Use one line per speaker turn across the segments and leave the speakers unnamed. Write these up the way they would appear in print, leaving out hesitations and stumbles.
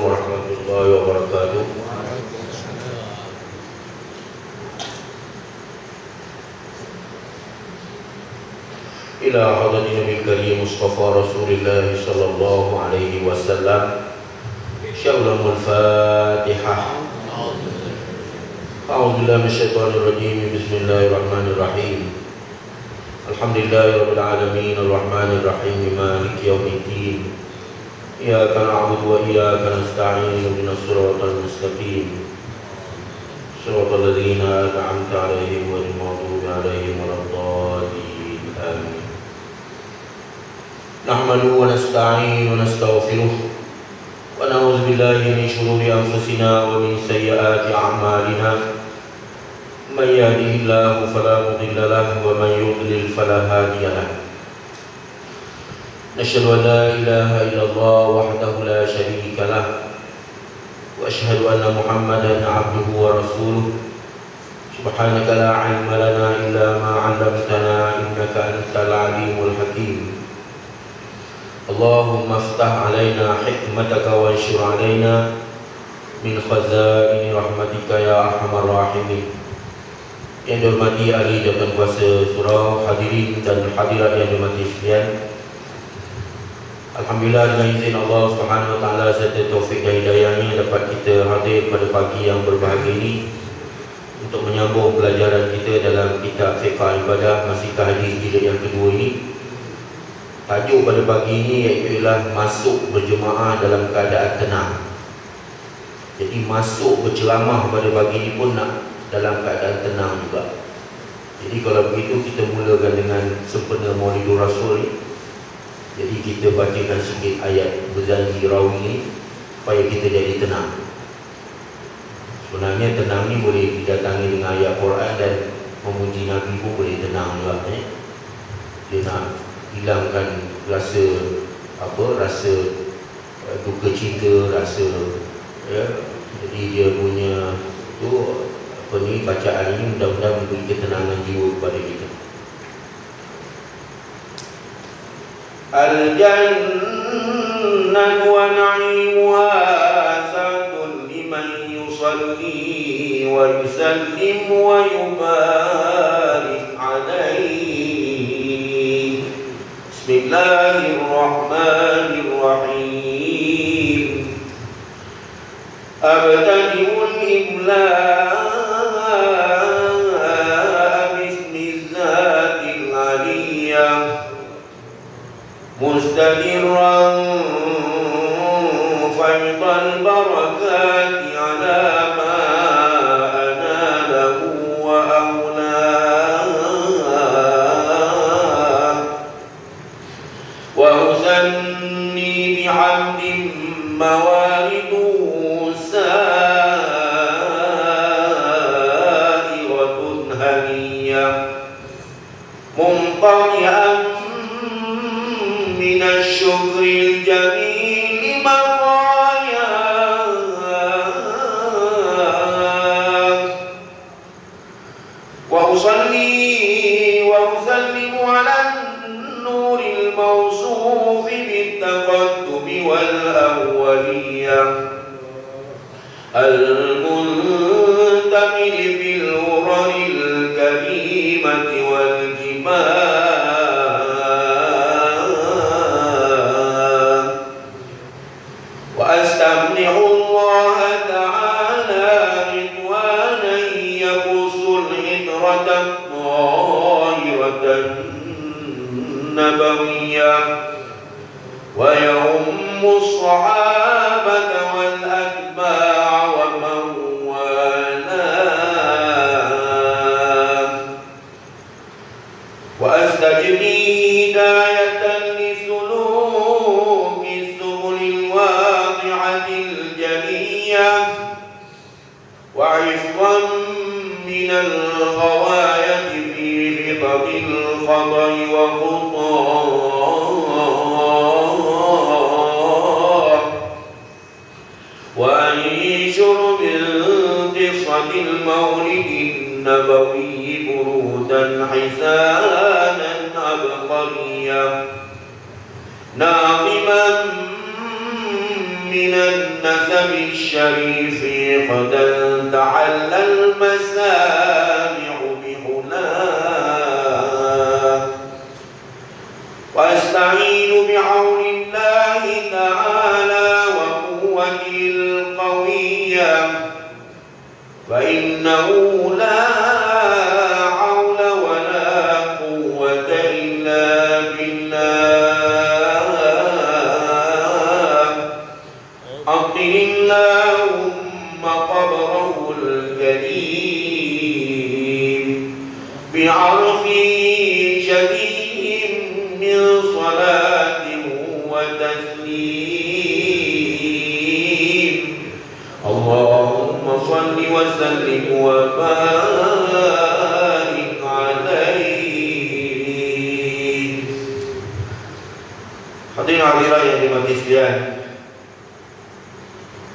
warahmatullahi wabarakatuh. Ila hadratin Nabil Karim Mustafa Rasulullah sallallahu alaihi wasallam. Sya'ulamul Fatihah. A'udzubillahi minasyaitonir rajim. Bismillahirrahmanirrahim. Alhamdulillahirabbil alamin arrahmanir rahim maliki yaumiddin. Iyyaka na'budu wa iyyaka nasta'in ihdinas siratal mustaqim. Shiratal ladzina an'amta 'alaihim ghairil maghdubi 'alaihim waladdallin. Amin. Nahmaduhu wa nasta'inu wa nastaghfiruh wa na'udzu billahi min shururi anfusina wa min sayyiati a'malina. Man yahdihillahu fala mudilla lahu wa man yudlil fala hadiya lahu. Nashhadu an la ilaha illallah wahdahu la syarika lahu wa ashhadu anna Muhammadan 'abduhu wa rasuluh. Subhanaka la 'ilma lana illa ma 'allamtana innaka antal 'alimul hakim. Allahumma iftah 'alaina hikmataka wa anshur 'alaina min khazaini rahmatika ya arhamar rahimin. Yang dihormati ahli jabatan kuasa surau, hadirin dan hadirat yang dihormati sekalian, alhamdulillah dengan izin Allah Subhanahu wa taala serta taufik dan hidayahnya dapat kita hadir pada pagi yang berbahagia ini untuk menyambung pelajaran kita dalam kitab Fiqh Ibadah, masih ke hadis jilid yang kedua ini. Tajuk pada pagi ini ialah masuk berjemaah dalam keadaan tenang. Jadi masuk berceramah pada pagi ini pun nak dalam keadaan tenang juga. Jadi kalau begitu kita mulakan dengan sempena Maulidur Rasul ni. Jadi kita bacakan sikit ayat berzanji rawi ni supaya kita jadi tenang. Sebenarnya tenang ni boleh didatangi dengan ayat Quran dan memuji Nabi pun boleh tenang juga. Dia nak hilangkan rasa rasa duka cita, rasa jadi dia punya tu bacaan ini mudah-mudahan memberi ketenangan jiwa kepada kita. Al-jannah wa na'imuha sa'atun liman yusalli wa yusallim wa yubarik alaihi. Bismillahirrahmanirrahim. Abtadi'ul imla مستمرا فيض البركات على ما أناله وأولاه وأثني بحمد موارده سائغة هنية ممطرئا من الشكر الجميل مرايا وأصلي وأسلم على النور الموصوف بالتقدم والأولية المنتمل في الغرر الكريمة والجبال الله تعالى رضوانا يقص الهجرة الطاهرة النبوية ويؤم الصحابة والأتباع ومن والاه وأستجري هداية لسلوك السبل الواضحة الجلية وعفوا من الغواية في رضا الخطأ وخطاه وأنشر من قصة المولد النبوي برودا حسانا عبقريا ناظما من النسل النسب الشريف قد تعلى المسامع بهناه وأستعين بعون الله تعالى وقوته القوية فإنه لا حول ولا قوة إلا بالله أطل اللهم قبره الكريم بعرف شديد من صلاة وتسليم اللهم صل وسلم وبارك عليه. Hadirin hadirat yang dimati sekalian,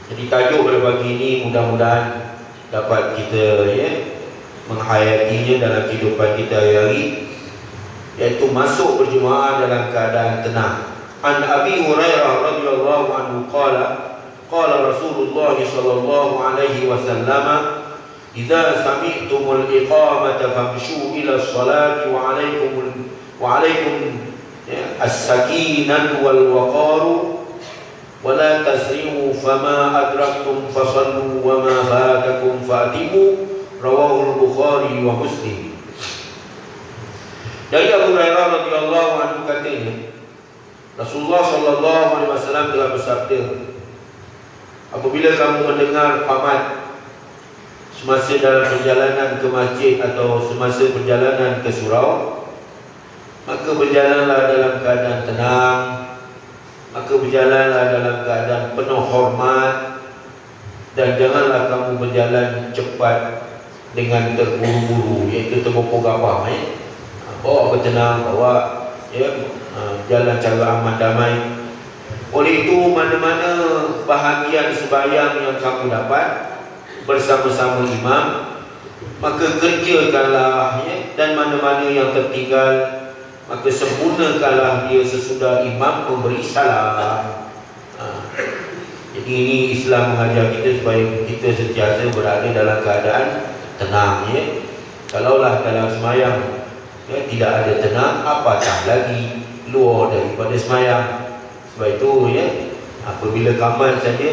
jadi tajuk pada pagi ini mudah-mudahan dapat kita menghayatinya dalam kehidupan kita hari-hari, yaitu masuk berjemaah dalam keadaan tenang. An Abi Hurairah radhiyallahu anhu qala Rasulullah sallallahu alaihi wasallam idza sami'tumul iqamata famshu ila as-salati wa alaikum as-sakinatu wal waqaru wa la tasri'u fama adraktum fasallu wa ma fatakum fatimu rawahu al-Bukhari wa Muslim. Dari Abu Hurairah radhiyallahu anhu katanya, Rasulullah sallallahu alaihi wasallam telah bersabda, apabila kamu mendengar qamat semasa dalam perjalanan ke masjid atau semasa perjalanan ke surau, maka berjalanlah dalam keadaan tenang, maka berjalanlah dalam keadaan penuh hormat, dan janganlah kamu berjalan cepat dengan terburu-buru, iaitu tergopoh-gapoh. Bawa bertenang, bawa jalan cara aman damai. Oleh itu, mana-mana bahagian sembahyang yang kamu dapat bersama-sama imam, maka kerjakanlah, dan mana-mana yang tertinggal, maka sempurnakanlah dia sesudah imam memberi salam. Jadi ini Islam mengajar kita supaya kita sentiasa berada dalam keadaan tenang. Kalaulah dalam sembahyang tidak ada tenang, apatah lagi luar daripada sembahyang. Sebab itu apabila qamat saja,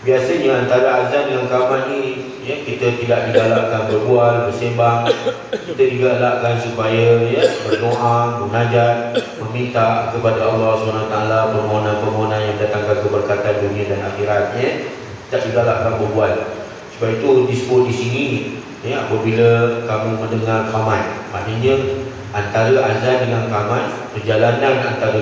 biasanya antara azan dengan qamat ni kita tidak digalakkan berbual, bersembang. Kita digalakkan supaya berdoa, munajat, meminta kepada Allah SWT permohonan-permohonan yang datangkan keberkatan dunia dan akhirat. Tak digalakkan berbual. Sebab itu disebut di sini apabila kamu mendengar qamat, maknanya antara azan dengan qamat, perjalanan antara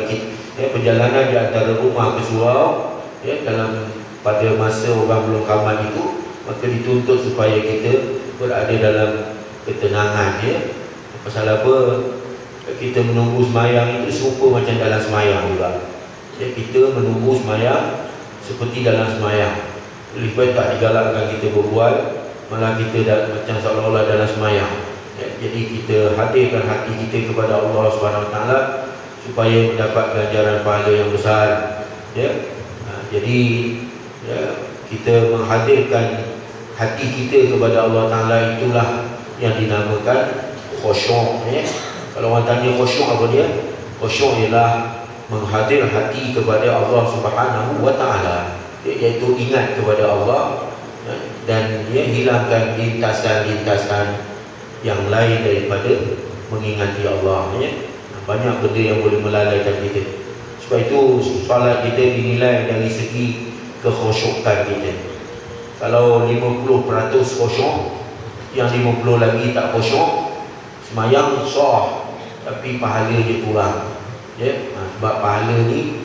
perjalanan di antara rumah ke surau dalam pada masa orang belum qamat itu, maka dituntut supaya kita berada dalam ketenangan. Pasal apa? Kita menunggu semayang itu serupa macam dalam semayang juga. Kita menunggu semayang seperti dalam semayang. Lebih baik tak digalakkan kita berbual, malah kita macam seolah-olah dalam semayang. Jadi kita hadirkan hati kita kepada Allah SWT supaya mendapat ganjaran pahala yang besar. Jadi kita menghadirkan hati kita kepada Allah Ta'ala, itulah yang dinamakan khusyuk. Kalau orang tanya khusyuk apa dia? Khusyuk ialah menghadir hati kepada Allah Subhanahu wa Ta'ala, iaitu ingat kepada Allah dan hilangkan lintasan-lintasan yang lain daripada mengingati Allah. Banyak benda yang boleh melalaikan kita. Sebab itu solat kita dinilai dari segi kekhusyukan kita. Kalau 50% khusyuk, yang 50 lagi tak khusyuk, semayang sah, tapi pahala dia kurang. Sebab pahala ni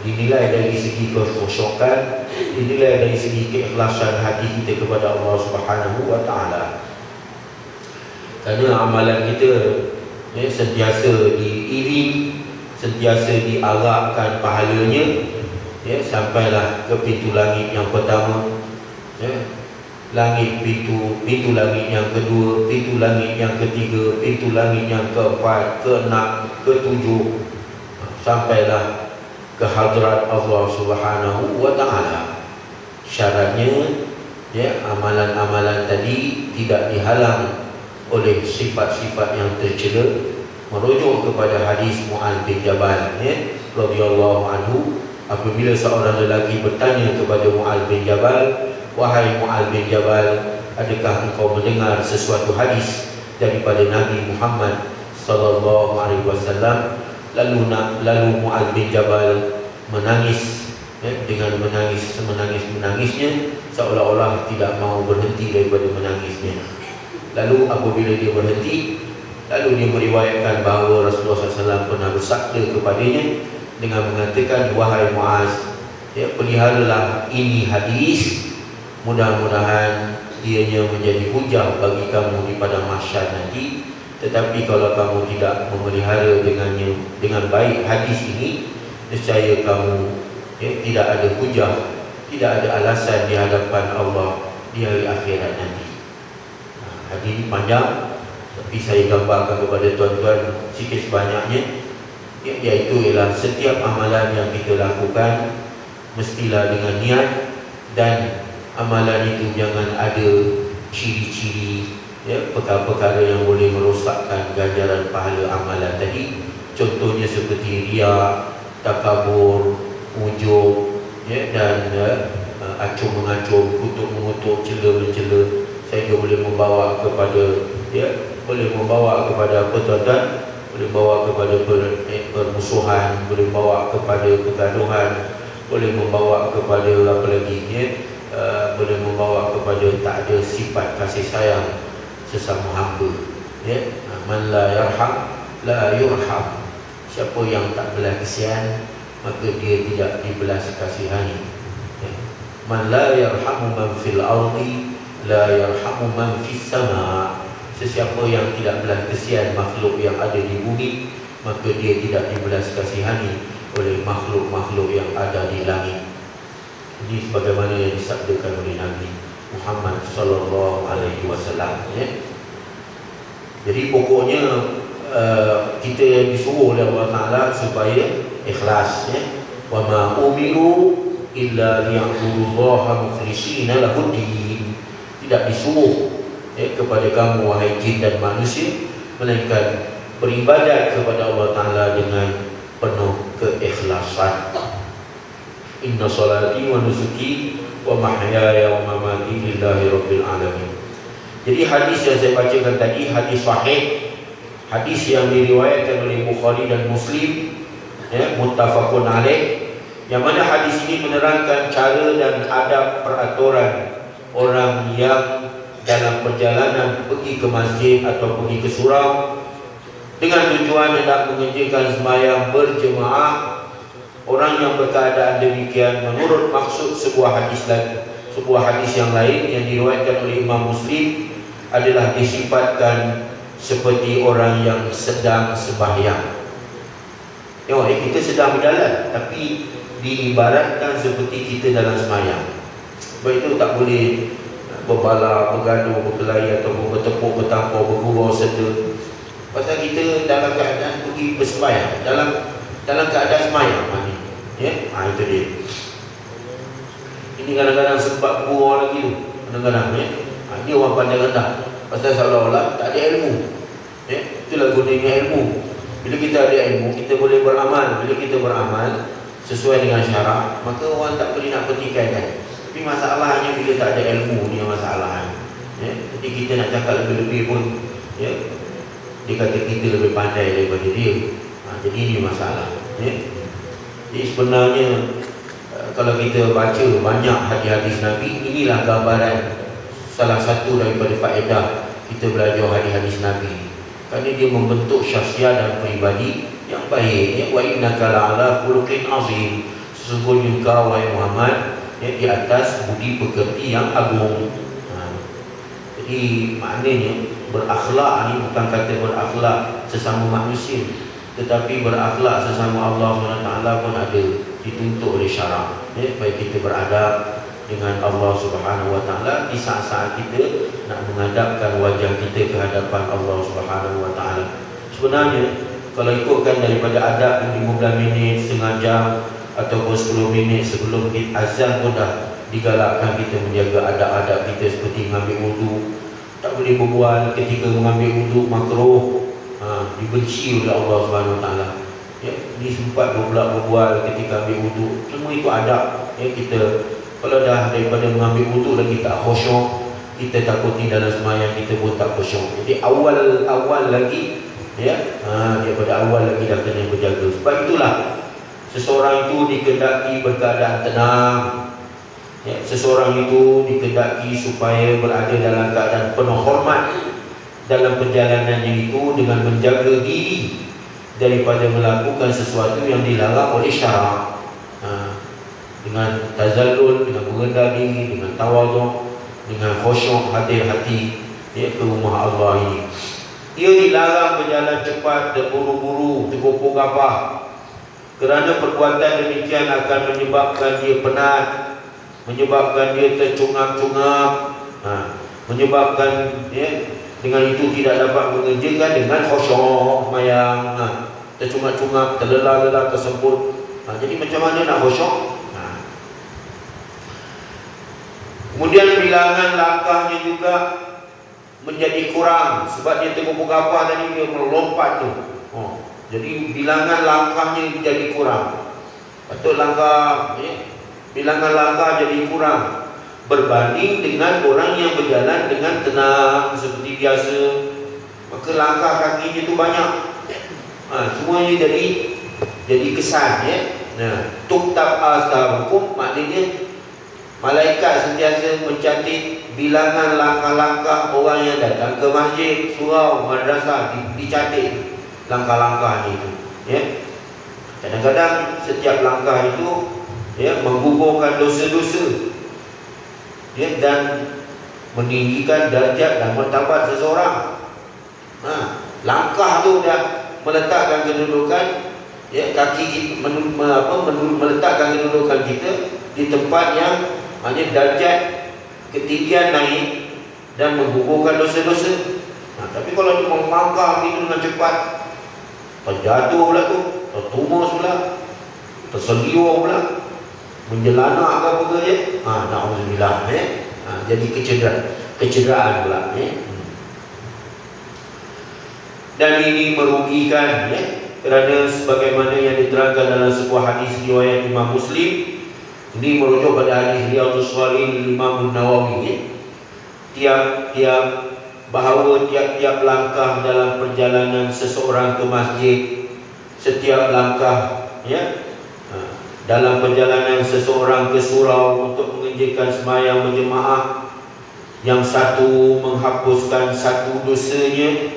dinilai dari segi kekhusyukan, dinilai dari segi keikhlasan hati kita kepada Allah Subhanahu wa Ta'ala. Kerana amalan kita sentiasa diiring, sentiasa diarahkan pahalanya sampailah ke pintu langit yang pertama, langit pintu langit yang kedua, pintu langit yang ketiga, pintu langit yang keempat, keenam, ketujuh, sampailah ke hadrat Allah Subhanahu wa Ta'ala. Syaratnya amalan-amalan tadi tidak dihalang oleh sifat-sifat yang tercela, merujuk kepada hadis Mu'adz bin Jabal radhiyallahu anhu, apabila seorang lelaki bertanya kepada Mu'adz bin Jabal, "Wahai Mu'adz bin Jabal, adakah engkau mendengar sesuatu hadis daripada Nabi Muhammad sallallahu alaihi wasallam?" Lalu Mu'adz bin Jabal menangis, dengan menangisnya seolah-olah tidak mau berhenti daripada menangisnya. Lalu apabila dia berhenti, lalu dia meriwayatkan bahawa Rasulullah SAW pernah bersabda kepadanya dengan mengatakan, "Wahai Mu'adz, peliharalah ini hadis, mudah-mudahan ianya menjadi hujah bagi kamu di pada mahsyar nanti. Tetapi kalau kamu tidak memelihara dengan baik hadis ini, nescaya kamu tidak ada hujah, tidak ada alasan di hadapan Allah di hari akhirat nanti." Hadis ini panjang, tapi saya gambarkan kepada tuan-tuan sikit sebanyaknya, iaitu ialah setiap amalan yang kita lakukan mestilah dengan niat, dan amalan itu jangan ada ciri-ciri perkara-perkara yang boleh merosakkan ganjaran pahala amalan tadi. Contohnya seperti riya, takabur, ujub, dan acung-mengacung, kutuk-mengutuk, cela-mencela, sehingga boleh membawa kepada boleh membawa kepada apa tuan-tuan? Boleh membawa kepada permusuhan, boleh membawa kepada kegaduhan, boleh membawa kepada apa lagi boleh membawa kepada tak ada sifat kasih sayang sesama hamba. Man la yarham la yurham. Siapa yang tak belas kasihan, maka dia tidak dibelas kasihani. Man la yarhamu man fil ardi la yarhamu man fis sama. Sesiapa yang tidak belas kasihan makhluk yang ada di bumi, maka dia tidak dibelas kasihani oleh makhluk-makhluk yang ada di langit. Ini sebagaimana yang disabdakan oleh Nabi Muhammad sallallahu alaihi wasallam. Jadi pokoknya kita disuruh oleh Allah Taala supaya ikhlas. Wa ma umiru illa liya'budullaha mukhlishina lahud-din. Tidak disuruh kepada kamu wahai jin dan manusia, melainkan beribadat kepada Allah Taala dengan penuh keikhlasan. Inna salati wa nusuki wa mahyaya wa mamati lillahi rabbil alamin. Jadi hadis yang saya bacakan tadi hadis sahih, hadis yang diriwayatkan oleh Bukhari dan Muslim, muttafaqun alaih, yang mana hadis ini menerangkan cara dan adab peraturan orang yang dalam perjalanan pergi ke masjid atau pergi ke surau dengan tujuan hendak mengerjakan sembahyang berjemaah. Orang yang berkeadaan demikian menurut maksud sebuah hadis yang lain yang diriwayatkan oleh Imam Muslim adalah disifatkan seperti orang yang sedang sembahyang. Kita sedang berjalan, tapi diibaratkan seperti kita dalam sembahyang. Sebab itu tak boleh berbala, bergaduh, berkelahi ataupun bertepuk, bertampar, bergurau serta. Pasal kita dalam keadaan pergi bersembahyang, dalam keadaan sembahyang. Itu dia. Ini kadang-kadang sebab gurau lagi tu. Kadang-kadang dia orang pandang rendah. Pasal seolah-olah tak ada ilmu. Itulah gunanya ilmu. Bila kita ada ilmu, kita boleh beramal. Bila kita beramal sesuai dengan syarak, maka orang tak boleh nak pertikaikan. Tapi masalahnya bila tak ada ilmu ni masalah. Jadi kita nak cakap lebih-lebih pun dia kata kita lebih pandai daripada dia. Jadi ini masalah. Jadi sebenarnya kalau kita baca banyak hadis-hadis Nabi, inilah gambaran salah satu daripada faedah kita belajar hadis-hadis Nabi. Kerana dia membentuk syakhsiat dan peribadi yang baik. Wa innaka la'ala khuluqin azim. Sesungguhnya engkau wahai Muhammad di atas budi pekerti yang agung. Jadi maknanya berakhlak ni bukan kata berakhlak sesama manusia, tetapi berakhlak sesama Allah SWT pun ada dituntut oleh syarak. Baik kita beradab dengan Allah Subhanahu Wa Taala di saat-saat kita nak menghadapkan wajah kita ke hadapan Allah Subhanahu Wa Taala. Sebenarnya kalau ikutkan daripada adab 15 minit, setengah jam ataupun 10 minit sebelum azan pun dah digalakkan kita menjaga adab-adab kita seperti mengambil wudu. Tak boleh berbual ketika mengambil wudu, makruh. Dibenci oleh Allah Subhanahu Wa Taala. Ya, disempat berbual ketika ambil wudu. Semua itu adab. Ya, kita kalau dah daripada mengambil wudu lagi tak khusyuk, kita takuti dalam sembahyang kita pun tak khusyuk. Jadi awal lagi, ya, daripada awal lagi dah kena berjaga. Sebab itulah seseorang itu dikehendaki berkeadaan tenang. Ya, seseorang itu dikehendaki supaya berada dalam keadaan penuh hormat dalam perjalanannya itu, dengan menjaga diri daripada melakukan sesuatu yang dilarang oleh syarak. Dengan tazallul, dengan merendah diri, dengan tawaduk, dengan khusyuk hadir hati, ya, ke rumah Allah ini. Ia dilarang berjalan cepat, terburu-buru, tergopoh gabah, kerana perbuatan demikian akan menyebabkan dia penat, menyebabkan dia tercungap-cungap, menyebabkan, ya, dengan itu tidak dapat mengerjakan dengan khusyuk sembahyang, tercungap-cungap, terlelah-lelah, tersebut. Jadi macam mana nak khusyuk? Kemudian bilangan langkahnya juga menjadi kurang, sebab dia tergopoh gabah tadi, dia melompat tu. Jadi bilangan langkahnya menjadi kurang. Patut langkah, ya, bilangan langkah jadi kurang berbanding dengan orang yang berjalan dengan tenang seperti biasa. Maka langkah kakinya itu banyak. Semuanya jadi kesan, ya. Tuktab ashabukum, maknanya malaikat sentiasa mencatat bilangan langkah-langkah orang yang datang ke masjid, surau, madrasah, dicatat langkah-langkahnya itu, ya. Kadang-kadang setiap langkah itu, ya, menggugurkan dosa-dosa, ya, dan meninggikan darjat dan martabat seseorang. Langkah tu dah meletakkan kedudukan, ya, kaki meletakkan kedudukan kita di tempat yang maknanya darjat ketinggian naik dan menggugurkan dosa-dosa. Tapi kalau dia melangkah begitu dengan cepat, terjatuh pula tu, tertumus pula, terseliur pula, menjelana ke apa ke, ya. Na'udzubillah, ya. Jadi kecederaan pula, ya. Dan ini merugikan, ya, kerana sebagaimana yang diterangkan dalam sebuah hadis riwayat Imam Muslim. Ini merujuk pada hadis Riyadhus Shalihin Imam Nawawi, ya. Bahawa tiap-tiap langkah dalam perjalanan seseorang ke masjid, setiap langkah, ya, dalam perjalanan seseorang ke surau untuk mengerjakan sembahyang berjemaah, yang satu menghapuskan satu dosanya,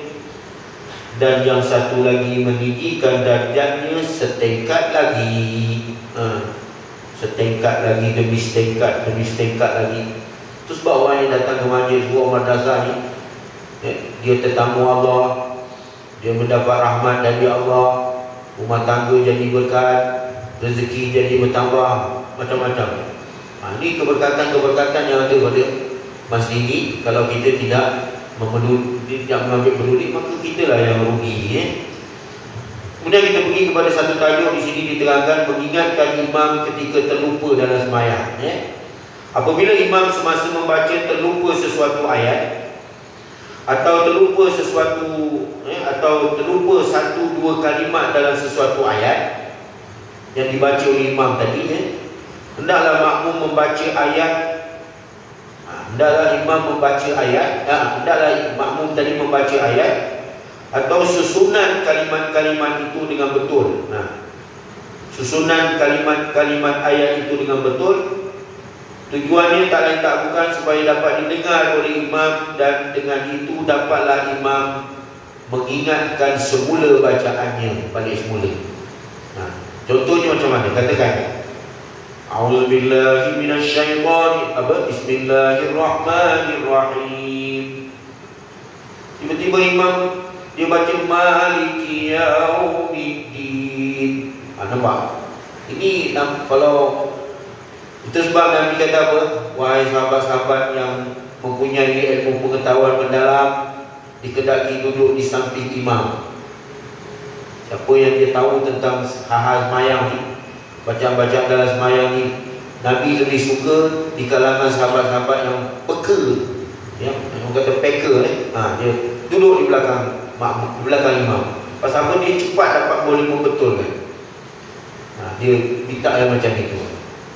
dan yang satu lagi meninggikan darjatnya setingkat lagi, setingkat lagi demi setingkat demi setingkat lagi. Itu sebab orang yang datang ke masjid, surau, madrasah ni, ya, dia tetamu Allah, dia mendapat rahmat dari Allah, rumah tangga jadi berkat, rezeki jadi bertambah, macam-macam. Ini keberkatan-keberkatan yang ada pada masjid ini. Kalau kita tidak mengambil peduli, maka kitalah yang rugi, ya. Kemudian kita pergi kepada satu tajuk di sini diterangkan mengingatkan imam ketika terlupa dalam sembahyang, ya. Apabila imam semasa membaca terlupa sesuatu ayat, atau terlupa sesuatu, ya, atau terlupa satu dua kalimat dalam sesuatu ayat yang dibaca oleh imam tadi, ya, hendaklah makmum membaca ayat, hendaklah makmum tadi membaca ayat atau susunan kalimat-kalimat itu dengan betul. Susunan kalimat-kalimat ayat itu dengan betul. Tujuannya tak lain tak bukan supaya dapat didengar oleh imam, dan dengan itu dapatlah imam mengingatkan semula bacaannya balik semula. Contohnya macam mana? Katakan, A'udzubillahi minasyaitonir Bismillahirrahmanirrahim. Tiba-tiba imam dia baca Maliki Yaumiddin. Nampak? Ini kalau itu sebab Nabi kata apa? Wahai sahabat-sahabat yang mempunyai ilmu pengetahuan mendalam, dikehendaki duduk di samping imam. Siapa yang dia tahu tentang hal-hal sembahyang ni, bacaan-bacaan dalam sembahyang ni, Nabi lebih suka di kalangan sahabat-sahabat yang peka, ya, yang kata peker, dia duduk di belakang makmum, di belakang imam. Pasal apa? Dia cepat dapat boleh membetulkan. Dia minta yang macam itu.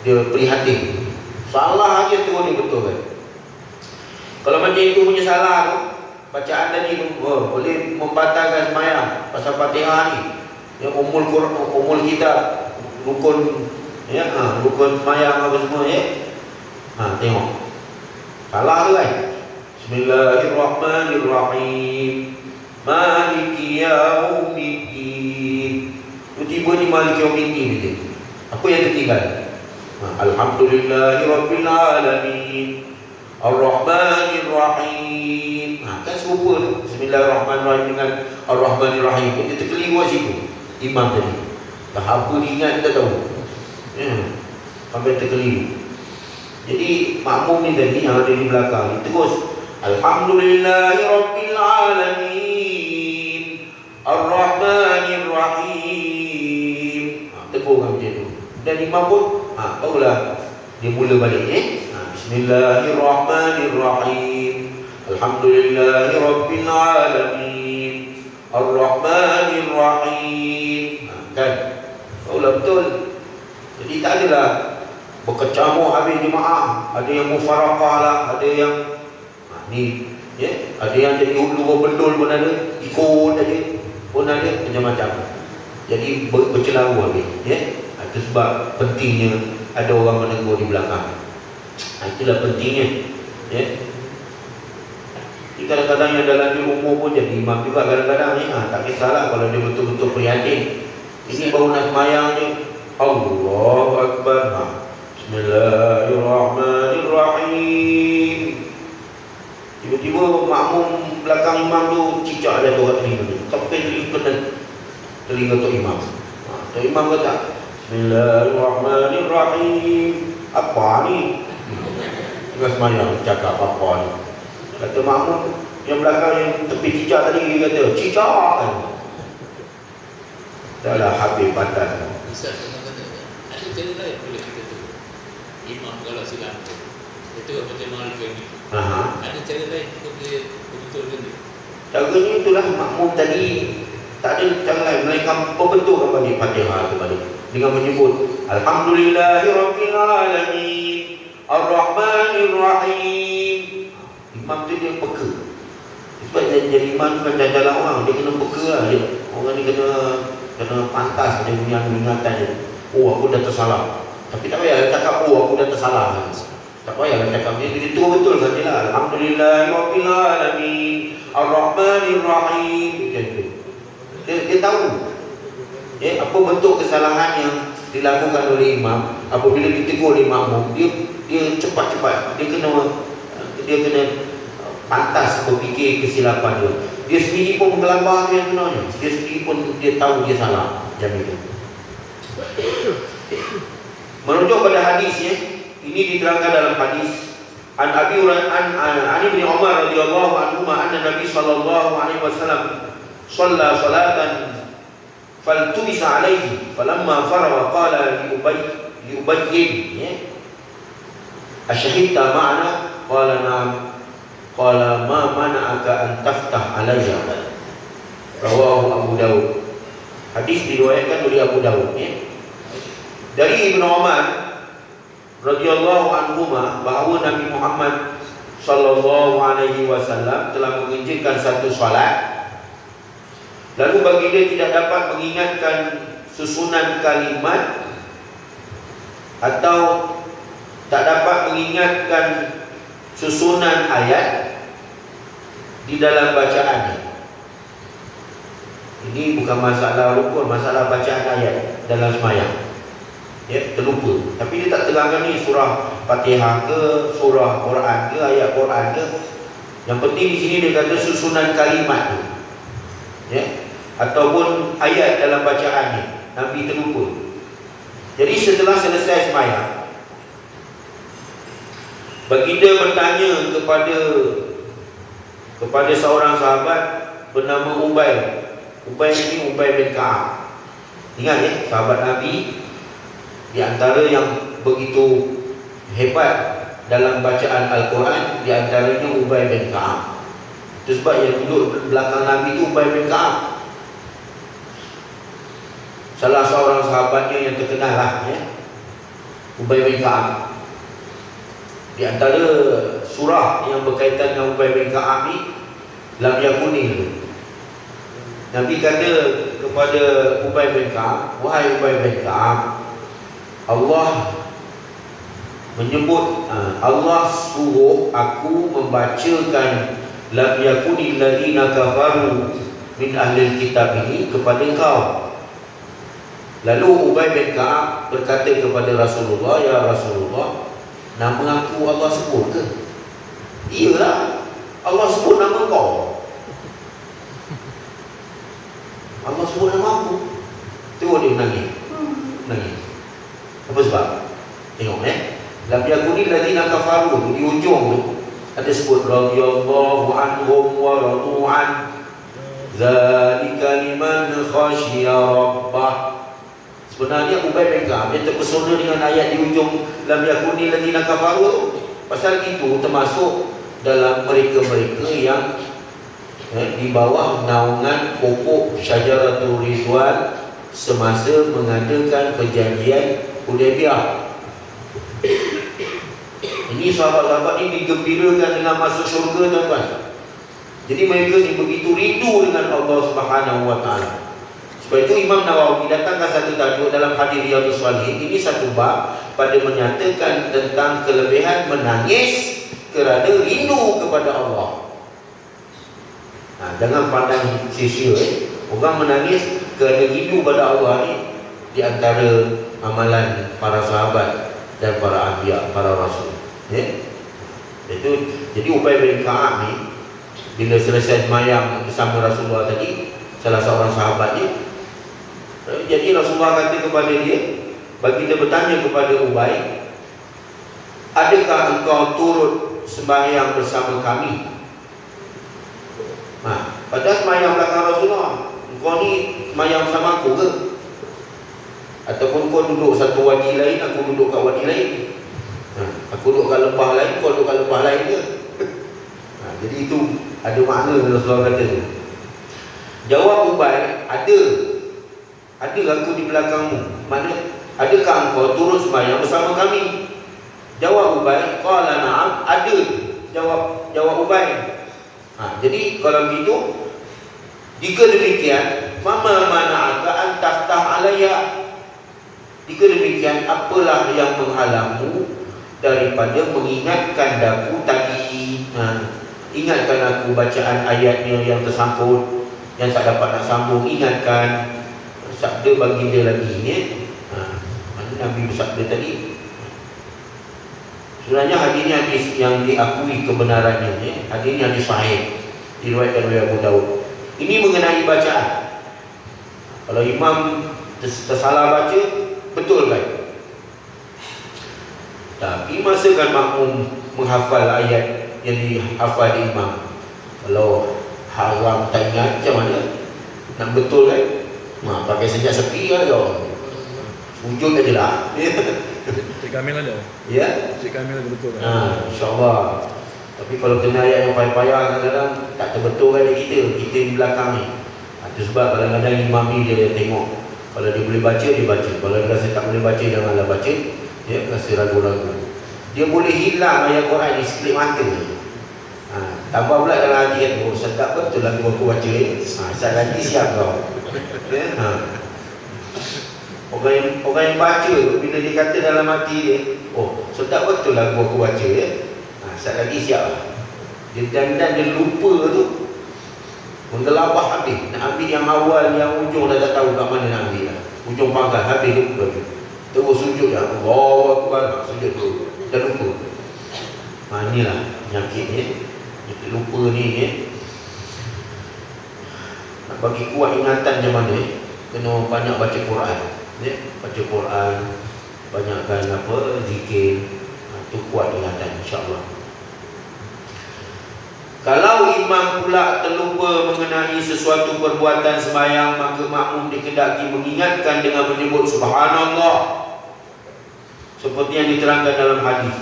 Dia prihatin. Salah aja terus dia betulkan. Kalau macam itu punya salah tu, bacaan tadi tu boleh membatalkan sembahyang. Pasal Fatihah ni, yang umul kitab, rukun, ya, rukun sembahyang apa semua, ya. Tengok. Salah tu kan. Bismillahirrahmanirrahim. Maliki yaumiddin. Tiba-tiba ni Maliki yaumiddin dia. Apa yang tertinggal? Alhamdulillahirabbil alamin. Ar-Rahmanir-Rahim. Kan serupa tu. Bismillahirrahmanirrahim dengan Ar-Rahmanir-Rahim. Dia terkeliru kat situ imam tadi. Dah apa dia ingat tak tahu. Sampai terkeliru. Jadi makmum ni tadi yang ada di belakang ni terus Alhamdulillahirabbil alamin. Ar-Rahmanir-Rahim. Tegur macam tu. Dan imam pun barulah dia mula balik, Bismillahirrahmanirrahim. Alhamdulillahirabbil alamin. Ar-Rahmanir-Rahim. Kan? Barulah betul. Jadi tak adalah berkecamuk habis jemaah. Ada yang mufarakah lah, ada yang ni, ya, ada yang jadi dua bendul pun ada, ikut aja pun ada, macam-macam. Jadi bercelaru habis, ya. Itu sebab pentingnya ada orang menegur di belakang. Itulah pentingnya, ya. Jadi kadang-kadang yang dalam di umur pun jadi imam juga kadang-kadang ni, tak kisahlah kalau dia betul-betul prihatin. Ini baru nak sembahyang ni, Allahu Akbar. Bismillahirrahmanirrahim. Tiba-tiba makmum belakang imam tu cicak jatuh kat telinga tu. Sampai kena telinga tu imam. Tu imam kata, Bismillahirrahmanirrahim. Apa ni? Tengah sembahyang cakap apa ni? Kata makmum yang belakang yang tepi cicak tadi, dia kata, cicak kan. Dah lah habis batal.
Ustaz, ada cara lain boleh kita tu imam kalau silap itu macam mana ni? Ada cara lain kita boleh betul-betul ni.
Caranya itulah makmum tadi, tak ada cara lain melainkan pembetulkan bagi Fatihah tu balik dengan menyebut Alhamdulillahirabbil alamin. Ar-Rahmanir-Rahim. Imam tu dia peka. Sebab jadi imam bukan jalan orang, dia kena peka lah dia. Orang ni kena pantas dia punya ingatan dia. Oh, aku dah tersalah. Tapi tak payah cakap, oh, aku dah tersalah. Tak payah cakap dia. Dia tua betul saja lah. Alhamdulillahirabbil alamin. Ar-Rahmanir-Rahim. Dia tahu, ya, apa bentuk kesalahan yang dilakukan oleh imam. Apabila ditegur oleh makmum, dia cepat-cepat, dia kena pantas berfikir kesilapan dia. Dia sendiri pun menggelambar dia sebenarnya. Dia sendiri pun dia tahu dia salah. Macam itu. Merujuk pada hadisnya, ini diterangkan dalam hadis An Abi Hurairah an Ibnu Umar radhiyallahu anhu anna Nabi sallallahu alaihi wasallam shalla salatan faltubisa alaihi falamma faragha qala li Ubay asyhadta ma'ana qala na'am qala ma mana'aka an taftah alayya. Rawahu Abu Dawud. Hadis diriwayatkan oleh Abu Dawud, ya. Dari Ibnu Umar radhiyallahu anhu bahawa Nabi Muhammad sallallahu alaihi wasallam telah mengerjakan satu solat, lalu baginda tidak dapat mengingatkan susunan kalimat atau tak dapat mengingatkan susunan ayat di dalam bacaannya. Ini bukan masalah rukun, masalah bacaan ayat dalam sembahyang. Ya, terlupa. Tapi dia tak terangkan ni surah Fatihah ke, surah Quran ke, ayat Quran ke. Yang penting di sini dia kata susunan kalimat tu, ya, ataupun ayat dalam bacaannya. Nabi terlupa. Jadi setelah selesai sembahyang, baginda bertanya kepada seorang sahabat bernama Ubay. Ubay ini Ubay bin Ka'ab. Ingat, ya, sahabat Nabi di antara yang begitu hebat dalam bacaan Al-Quran, di antaranya Ubay bin Ka'ab. Itu sebab yang duduk belakang Nabi itu Ubay bin Ka'ab, salah seorang sahabatnya yang terkenal lah, ya. Ubay bin Ka'ab. Di antara surah yang berkaitan dengan Ubay bin Ka'ab ni, Lam Yakuni. Nabi kata kepada Ubay bin Ka'ab, wahai Ubay bin Ka'ab, Allah menyebut, Allah suruh aku membacakan Lam yakuni alladhina kafaru min ahli kitab ini kepada engkau. Lalu Ubay bin Ka'ab berkata kepada Rasulullah, ya Rasulullah, nama aku Allah sebut ke? Iyalah, Allah sebut nama kau. Allah sebut nama aku. Tengok dia menangis. Menangis. Apa sebab? Tengok Lam yakuni alladhina kafaru, di ujung tu ada sebut radhiyallahu anhum wa radu an dzalika liman khashiya rabbah. Sebenarnya Ubay bin Ka'ab dia terpesona dengan ayat di ujung Lam yakuni alladhina kafaru tu. Pasal itu termasuk dalam mereka-mereka yang di bawah naungan pokok Syajaratul Ridwan semasa mengadakan perjanjian Hudaybiyah. Ini sahabat-sahabat ini digembirakan dengan masuk syurga, tuan-tuan. Jadi mereka ni begitu rindu dengan Allah Subhanahu wa taala. Sebab itu Imam Nawawi datangkan satu tajuk dalam hadis Riyadhus Shalihin. Ini satu bab pada menyatakan tentang kelebihan menangis kerana rindu kepada Allah. Jangan pandang sia-sia. Orang menangis kerana rindu pada Allah ni di antara amalan para sahabat dan para anbiya, para rasul. Itu jadi Ubay bin Ka'ab ni bila selesai sembahyang bersama Rasulullah tadi, salah seorang sahabat ni, jadi Rasulullah kata kepada dia, baginda bertanya kepada Ubay, adakah engkau turut sembahyang bersama kami? Padahal sembahyang belakang Rasulullah, engkau ni sembahyang bersama aku ke? Ataupun kau duduk satu wadi lain, aku duduk kat wadi lain. Aku duduk kat lembah lain, kau duduk kat lembah lain ke? Jadi itu ada makna Rasulullah kata tu. Jawab Ubay, ada aku di belakangmu. Mana? Adakah engkau turut sembahyang bersama kami? Jawab Ubay, qala na'am, ada. Jawab Ubay. Jadi kalau begitu, jika demikian, fama mana'aka an taftah alayya. Jika demikian, apalah yang menghalangmu daripada mengingatkan aku tadi? Ingatkan aku bacaan ayatnya yang tersangkut, yang tak dapat nak sambung. Ingatkan sabda baginda lagi ni. Mana Nabi bersabda tadi? Sebenarnya hadis ni hadis yang diakui kebenarannya ni. Hadis ni hadis sahih, diriwayatkan oleh Abu Daud. Ini mengenai bacaan. Kalau imam tersalah baca, betul kan? Tapi masakan makmum menghafal ayat yang dihafal di imam? Kalau haram tak ingat, macam mana? Nak betul kan? Pakai sejak sepi kan kau? Sujud aja lah.
Cik Kamil ada?
Ya?
Cik Kamil ada betul kan?
InsyaAllah. Tapi kalau kena ayat yang payah-payah, kadang-kadang tak terbetul kan kita di belakang ni. Itu sebab kadang-kadang imam ni dia tengok. Kalau dia boleh baca, dia baca. Kalau dia rasa tak boleh baca, janganlah baca. Dia rasa ragu-ragu. Dia boleh hilang ayat Quran di sekelip mata. Tambah pula dalam hati kan, oh sedap betul lagu aku baca ni. Asal lagi siap kau. Orang yang baca bila dia kata dalam hati dia, oh sedap betul lagu aku baca ya. Asal lagi siap lah. Dan dia lupa tu, menggelabah habis. Nak ambil yang awal, yang ujung dah tak tahu kat mana nak ambil lah. Ujung pangkal habis lupa. Terus sujud dah. Oh aku banyak sujud tu. Dah lupa. Inilah penyakit ni. Penyakit lupa ni nak bagi kuat ingatan macam mana kena banyak baca Quran. Baca Quran, banyakkan zikir. Itu kuat ingatan insya-Allah. Kalau imam pula terlupa mengenai sesuatu perbuatan sembahyang, maka makmum dikendaki mengingatkan dengan menyebut subhanallah seperti yang diterangkan dalam hadis.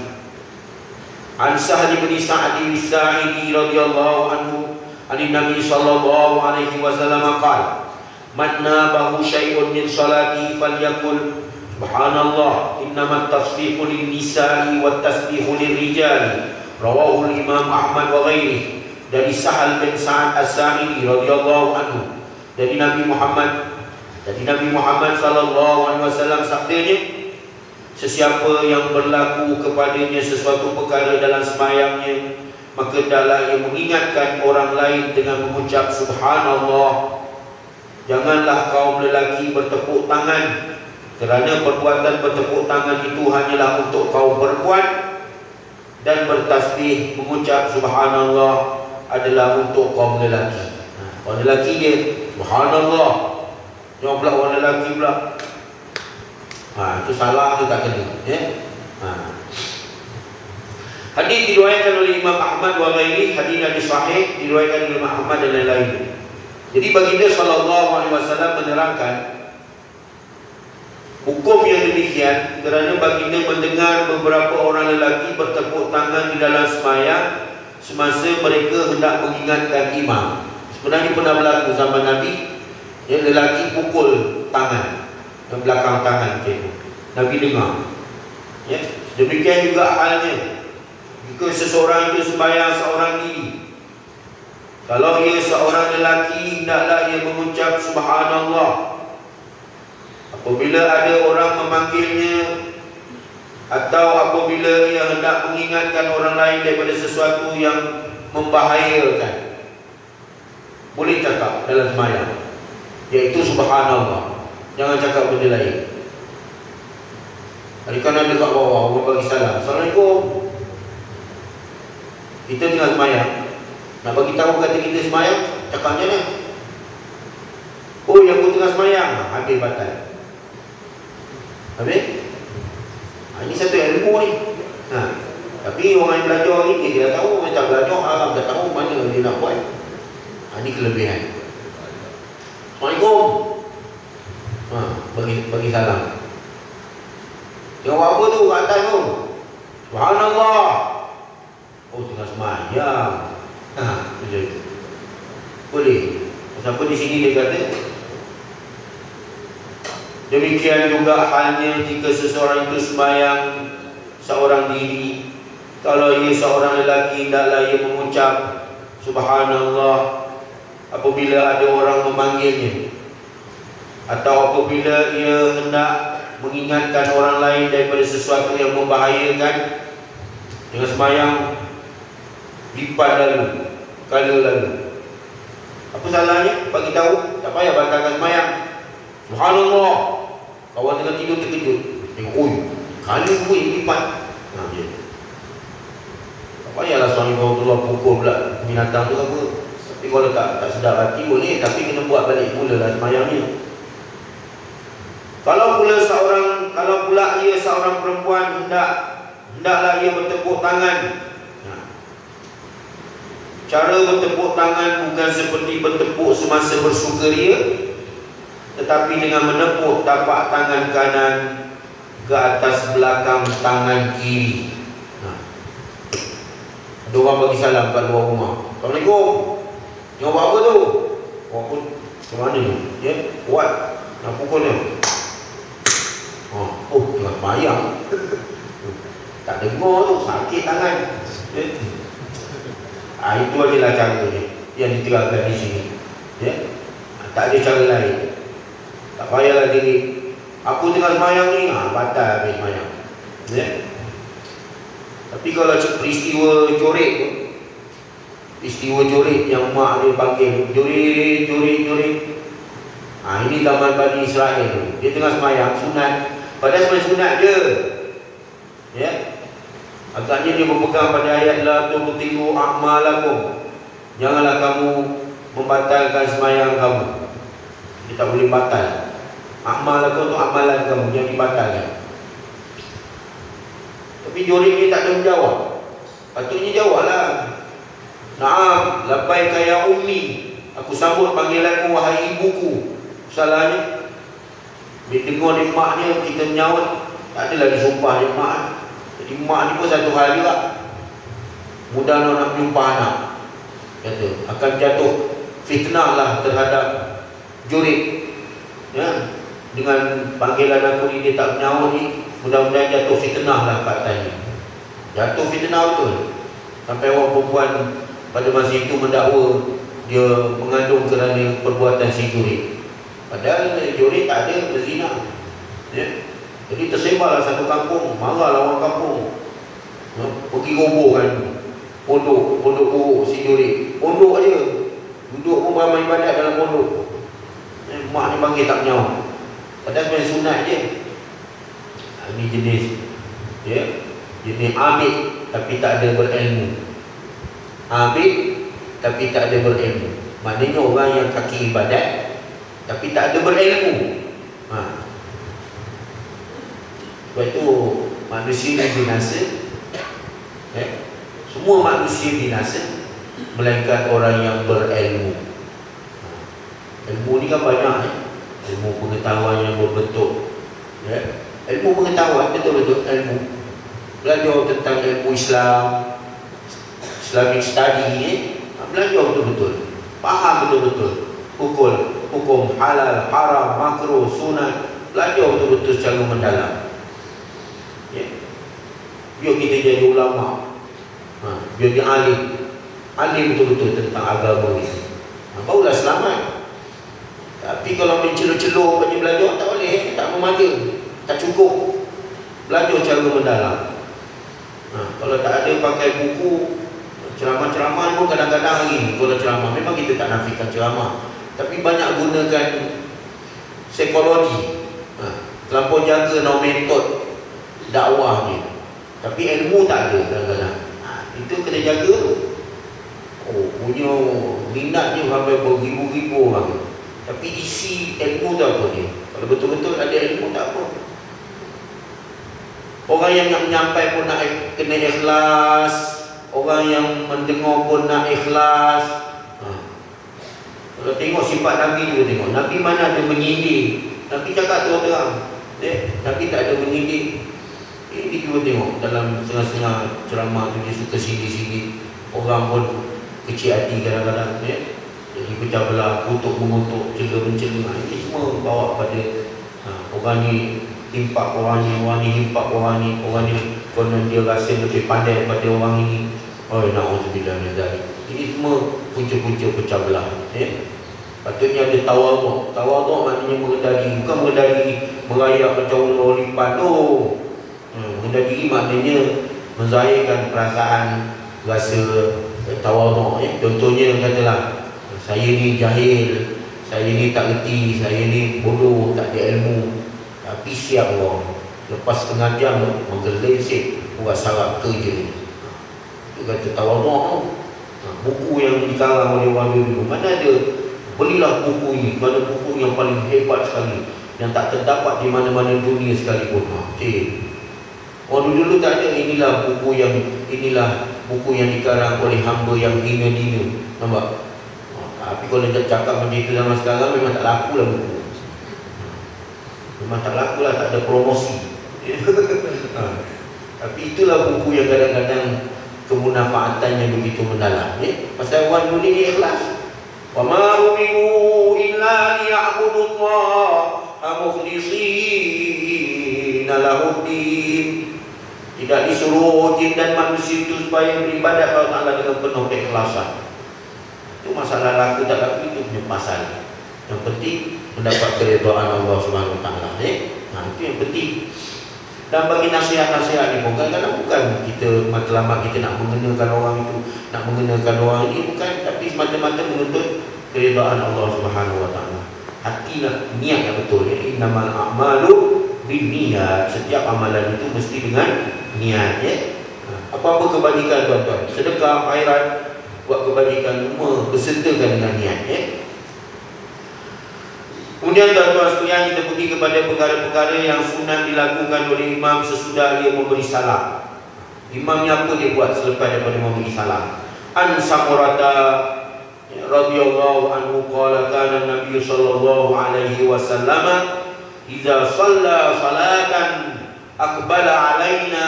An Sahal bin Sa'd bin Sa'idi radhiyallahu anhu, an Nabi sallallahu alaihi wasallam qala, "Man nabahu syai'un min salati falyaqul subhanallah, innamat tasbihu lin-nisa'i wat tasbihu lir-rijali." Rawahu Imam Ahmad wa ghairihi. Dari Sahal bin Sa'd As-Sa'idi radhiyallahu anhu, dari Nabi Muhammad sallallahu alaihi wasallam sabdanya, sesiapa yang berlaku kepadanya sesuatu perkara dalam sembahyangnya, maka hendaklah ia mengingatkan orang lain dengan mengucap subhanallah. Janganlah kaum lelaki bertepuk tangan, kerana perbuatan bertepuk tangan itu hanyalah untuk kaum perempuan, dan bertasbih mengucap subhanallah adalah untuk kaum lelaki. Orang lelaki dia subhanallah, yang pula orang lelaki pula itu salah, itu tak kena, ya? Hadis diriwayatkan oleh Imam Ahmad wa ghairihi, hadis yang sahih diriwayatkan oleh Imam Ahmad dan lain-lain. Jadi baginda sallallahu alaihi wasallam menerangkan hukum yang demikian kerana baginda mendengar beberapa orang lelaki bertepuk tangan di dalam sembahyang semasa mereka hendak mengingatkan imam. Sebenarnya pernah berlaku zaman Nabi, ya, lelaki pukul tangan yang belakang tangan macam, Nabi dengar, ya. Demikian juga halnya jika seseorang itu sembahyang seorang diri, kalau ia seorang lelaki, hendaklah ia mengucap subhanallah. Apabila ada orang memanggilnya atau apabila ia hendak mengingatkan orang lain daripada sesuatu yang membahayakan, boleh cakap dalam sembahyang, iaitu subhanallah. Jangan cakap benda lain. Hari kanan dekat bawah, orang bagi salam, Assalamualaikum. Kita tengah sembahyang, nak bagi tahu kata kita sembahyang, cakap macam mana? Oh, yang aku tengah sembahyang, habis batal. Habis? Ini satu ilmu ni. Tapi orang yang belajar ni, dia dah tahu. Orang tak belajar, Arab dah tahu mana dia nak buat. Ini kelebihan. Assalamualaikum. Bagi salam. Yang buat apa tu kat atas tu? Subhanallah. Oh, tengah sembahyang. Boleh. Siapa di sini dia kata, demikian juga halnya jika seseorang itu sembahyang seorang diri, kalau ia seorang lelaki, hendaklah ia mengucap subhanallah apabila ada orang memanggilnya, atau apabila ia hendak mengingatkan orang lain daripada sesuatu yang membahayakan. Dengan sembahyang lipat lalu, kala lalu. Apa salahnya? Bagi tahu, tak payah batalkan sembahyang. Subhanallah. Kawan tengah tidur terkejut, tengok, oi, kali pun lipat. Dia. Tak payahlah suami Allah pukul pula binatang tu apa. Tapi kalau tak sedar hati boleh, tapi kena buat balik mula lah sembahyangnya. Kalau pula ia seorang perempuan, hendaklah ia bertepuk tangan. Cara bertepuk tangan bukan seperti bertepuk semasa bersukaria, tetapi dengan menepuk tapak tangan kanan ke atas belakang tangan kiri. Ada orang bagi salam kat luar rumah, Assalamualaikum. Dia buat apa tu? Orang pun ke mana ni? Ya, kuat nak pukul dia. Oh, tengah sembahyang. Tak dengar tu, sakit tangan. Itu adalah cara dia yang diterangkan di sini, ya. Tak ada cara lain. Tak payahlah diri, aku tengah sembahyang ni, batal habis sembahyang, ya. Tapi kalau peristiwa coret tu, peristiwa coret yang mak dia panggil coret, ini zaman Bani Israel tu. Dia tengah sembahyang sunat, padahal sebenarnya sunat je, ya. Agaknya dia berpegang pada ayat la tubtilu a'malakum. Janganlah kamu membatalkan sembahyang kamu. Dia tak boleh batal. A'malakum tu amalan kamu yang dibatalkan. Tapi jorim ni tak ada menjawab. Patutnya jawablah. Naam, labbaika ya ummi. Aku sambut panggilanmu wahai ibuku. Salahnya, bila dengar dia mak dia, kita menyawat, Tak adalah disumpah je mak. Jadi mak ni pun satu hal juga. Mudah nak berjumpa anak. Kata akan jatuh fitnah lah terhadap jurid. Ya, dengan panggilan aku ni dia tak menyaut ni, mudah-mudahan jatuh fitnah lah kat atas ni. Jatuh fitnah betul. Sampai orang perempuan pada masa itu mendakwa dia mengandung kerana perbuatan si jurid. Padahal jurid tak ada berzina. Ya. Jadi tersebarlah satu kampung, marahlah orang kampung. Ya. Pergi robohkan pondok buruk si jurid. Pondok aja. Duduk pun beramal ibadat dalam pondok. Ya. Mak ni panggil tak menyaut. Padahal sebenarnya sunat je. Ini jenis, ya, jenis abid tapi tak ada berilmu. Abid tapi tak ada berilmu. Maknanya orang yang kaki ibadat tapi tak ada berilmu. Sebab itu manusia yang binasa, semua manusia binasa melainkan orang yang berilmu. Ilmu ni kan banyak, ilmu pengetahuan yang berbentuk, ilmu pengetahuan betul-betul ilmu. Belajar tentang ilmu Islam, Islamic study, belajar betul-betul, faham betul-betul hukum halal, haram, makruh, sunat, belajar betul-betul secara mendalam. Biar kita jadi ulama, biar dia alim betul-betul tentang agama ini, barulah selamat. Tapi kalau mencelur-celur pada belajar, tak boleh, tak memada, tak cukup. Belajar cara mendalam. Kalau tak ada pakai buku, ceramah-ceramah pun kadang-kadang lagi. Kalau ceramah, memang kita tak nafikan ceramah, tapi banyak gunakan psikologi. Terlampau jaga metod dakwah ni. Tapi ilmu tak ada kadang-kadang. Itu kena jaga. Punya minatnya sampai beribu-ribu orang. Tapi isi ilmu tu apa dia? Kalau betul-betul ada ilmu tak apa. Orang yang nak menyampai pun nak kena ikhlas. Orang yang mendengar pun nak ikhlas. Kalau tengok sifat Nabi juga tengok. Nabi mana ada menyindir. Nabi cakap terang-terang. Nabi tak ada menyindir. Ini kita tengok dalam setengah-setengah ceramah tu dia suka sindir-sindir. Orang pun kecil hati kadang-kadang. Jadi pecah belah, kutuk mengutuk, cela-mencela. Ini semua bawa pada orang ni impak orang ni impak orang ni konon dia rasa lebih pandai daripada orang ini. Na'udzubillah min dzalik. Ini semua punca-punca pecah belah. Patutnya ada tawaduk. Tawaduk maknanya merendah diri, bukan merendah diri merayak macam orang lipat tu. Merendah diri maknanya menzahirkan perasaan, rasa tawaduk. Contohnya katalah, saya ni jahil, saya ni tak reti, saya ni bodoh, tak ada ilmu. Tapi siap orang lepas setengah jam menggelengsik buat syarat kerja. Itu kata tawaduk. Buku yang dikarang oleh orang dulu, mana ada? Belilah buku ini, mana buku yang paling hebat sekali, yang tak terdapat di mana-mana dunia sekalipun. Orang dulu tak ada. Inilah buku yang dikarang oleh hamba yang hina-hina. Nampak? Tapi kalau dia cakap macam itu zaman sekarang, memang tak laku lah buku. Memang tak laku lah, tak ada promosi. Tapi itulah buku yang kadang-kadang kemunafaatannya begitu mendalam. Pasal orang dulu ni ikhlas. Wa ma umiru illa liya'budullaha mukhlishina lahud-din. Tidak disuruh jin dan manusia itu supaya beribadat kepada Allah dengan penuh keikhlasan. Itu masalah laku tak laku, itu punya pasal. Yang penting mendapat keridhaan Allah Subhanahu Wa Taala. Itu yang penting. Dan bagi nasihat-nasihat ni kadang-kadang bukan kita matlamat kita nak mengenakan orang itu, nak mengenakan orang ini, bukan, tapi semata-mata menuntut keridhaan Allah Subhanahu Wa Taala. Hatilah niat yang betul. Innamal a'malu binniyat. Setiap amalan itu mesti dengan niat. Apa-apa kebajikan tuan-tuan, sedekah, khairat, buat kebajikan, semua bersertakan dengan niat. Kemudian tuan-tuan sekalian, kita pergi kepada perkara-perkara yang sunat dilakukan oleh imam sesudah dia memberi salam. Imam ni apa dia buat selepas daripada memberi salam? An Samurata radhiyallahu anhu qala kana Nabi sallallahu alaihi wasallam idza shalla salatan aqbala alaina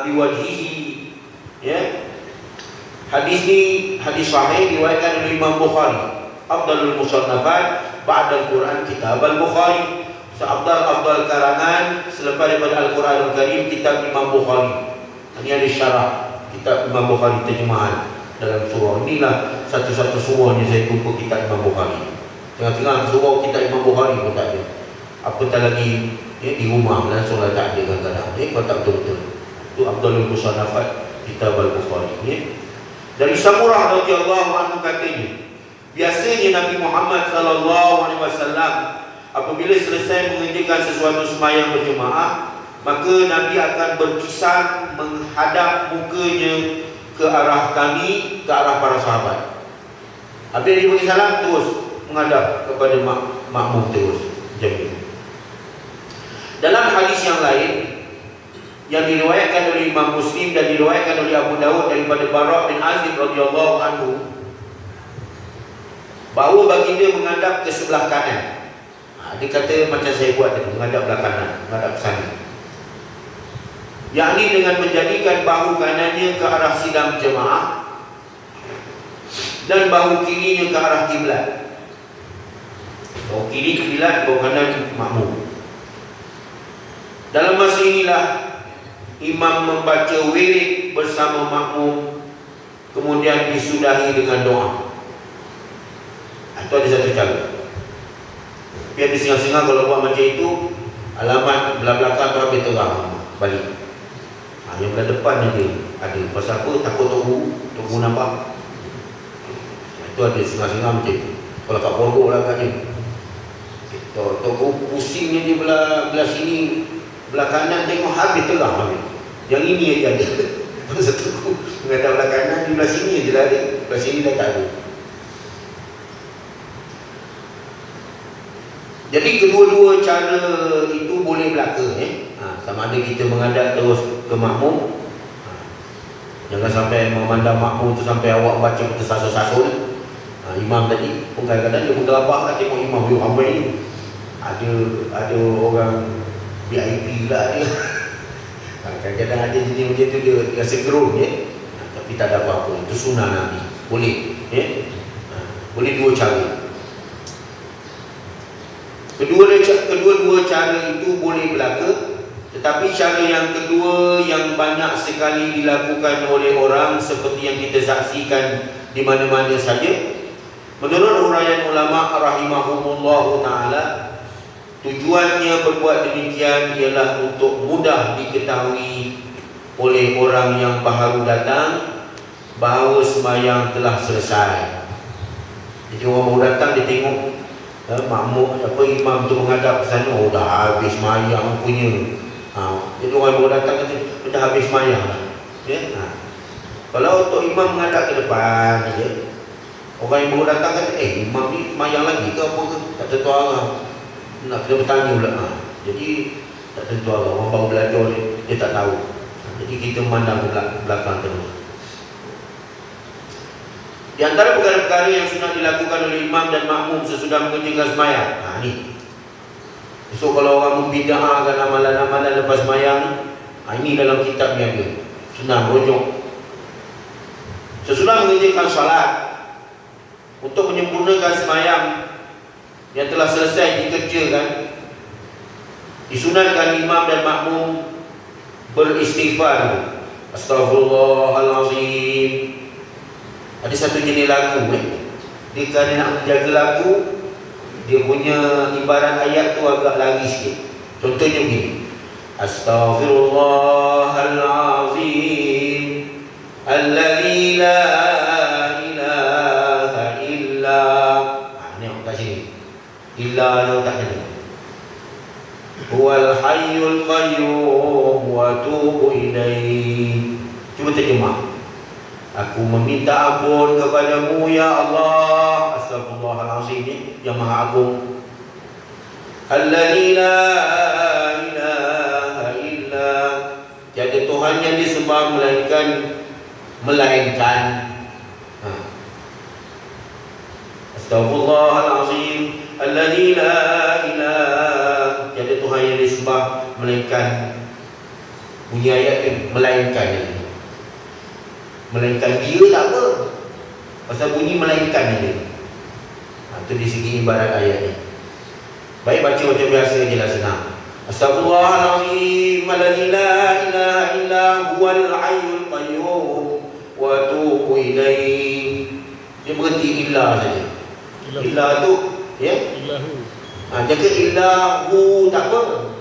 biwajhihi. Ya. Hadis ni hadis sahih diriwayatkan oleh Imam Bukhari. Afdalul musannafat ba'da al-Quran kitab al-Bukhari. Seabdal karangan selepas daripada Al-Quranul Karim kitab Imam Bukhari. Ini ada syarah kitab Imam Bukhari terjemahan dalam surah. Inilah satu-satu surah yang saya jumpa kitab Imam Bukhari. Tengah-tengah surah kitab Imam Bukhari pun tak ada. Apatah lagi di rumah dan solat tak ada kadang-kadang. Kau tak betul-betul. Itu Abdul Musannafat kitab Al-Bukhari. Dari Samurah radhiyallahu anhu katanya, biasanya Nabi Muhammad sallallahu alaihi wasallam apabila selesai mengerjakan sesuatu sembahyang berjemaah, maka Nabi akan berkisar menghadap mukanya ke arah kami, ke arah para sahabat. Habis dia bagi salam, terus menghadap kepada makmum terus. Macam itu. Dalam hadis yang lain yang diriwayatkan oleh Imam Muslim dan diriwayatkan oleh Abu Dawud daripada Bara' bin Azib radhiyallahu anhu, bahawa baginda menghadap ke sebelah kanan. Dia kata macam saya buat tadi, menghadap belah kanan, menghadap ke sana. Yakni dengan menjadikan bahu kanannya ke arah sidang jemaah dan bahu kirinya ke arah kiblat. Bahu kiri kiblat, bahu kanan makmum. Dalam masa inilah imam membaca wirid bersama makmum, kemudian disudahi dengan doa. Itu ada satu cara. Biar di singa-singa kalau buat macam itu, alamat belah belakang tu habis terang balik. Yang belah depan ni ada. Pasal apa? Takut tunggu nampak. Itu ada singa-singa macam itu. Kalau kat pondok lah kat dia. Tunggu pusingnya dia belah sini, belah kanan tengok habis terang habis. Yang ini aja ada. Pasal tunggu menghadap belah kanan, di belah sini je lah ada. Belah sini dah tak ada. Jadi kedua-dua cara itu boleh berlaku. Sama ada kita menghadap terus ke makmum. Jangan sampai memandang makmum tu sampai awak baca tersasul-sasul. Imam tadi pun kadang-kadang dia menggelabah lah tengok imam. Yo ramai ni. Ada orang VIP pula dia. Kadang-kadang ada jadi macam tu, dia rasa gerun tapi tak ada apa-apa. Itu sunnah Nabi. Boleh. Boleh dua cara. Kedua-dua cara itu boleh berlaku. Tetapi cara yang kedua yang banyak sekali dilakukan oleh orang seperti yang kita saksikan di mana-mana saja, menurut huraian ulama rahimahumullah taala, tujuannya berbuat demikian ialah untuk mudah diketahui oleh orang yang baru datang bahawa sembahyang telah selesai. Jadi orang baru datang dia tengok makmum imam tu menghadap ke sana, oh dah habis sembahyang punya. Jadi orang baru datang kata dah habis sembahyang lah. Kalau untuk imam menghadap ke depan saja, orang yang baru datang kata imam ni sembahyang lagi ke apa ke, tak tentu arah. Nak kena bertanya pula. Jadi tak tentu arah, orang baru belajar dia tak tahu. Jadi kita memandang ke belakang terus. Di antara perkara-perkara yang sudah dilakukan oleh imam dan makmum sesudah mengerjakan sembahyang. Ni. So kalau orang membida'ahkan amalan-amalan lepas sembahyang, ini dalam kitab ni ada. Senang rujuk. Sesudah mengerjakan salat, untuk menyempurnakan sembahyang yang telah selesai dikerjakan, disunatkan imam dan makmum beristighfar. Astaghfirullahalazim. Ada satu jenis lagu dia kerana nak menjaga lagu, dia punya ibarat ayat tu agak lari sikit. Contohnya begini, Astaghfirullahalazim alladzi la ilaha illa. Ni orang kat sini illa yang tak kena. Huwal hayyul qayyum wa tubu ilaihi. Cuba terjemah. Aku meminta ampun kepadamu ya Allah. Astagfirullahalazim ni yang maha agung. Alladzi la ilaha illa. Tiada Tuhan yang disembah melainkan. Astagfirullahalazim alladzi la ilaha. Tiada Tuhan yang disembah melainkan bunyi ayat ni melainkan dia. Melainkan dia tak apa, pasal bunyi melainkan dia. Itu di segi ibarat ayat ni. Baik, baca macam biasa je lah, senang. Astaghfirullahaladzim alladzi la ilaha illa huwal hayyul qayyum wa atubu ilaih. Dia berhenti illa saja. Illa tu ya,
Illahu.
jaga illahu tak apa.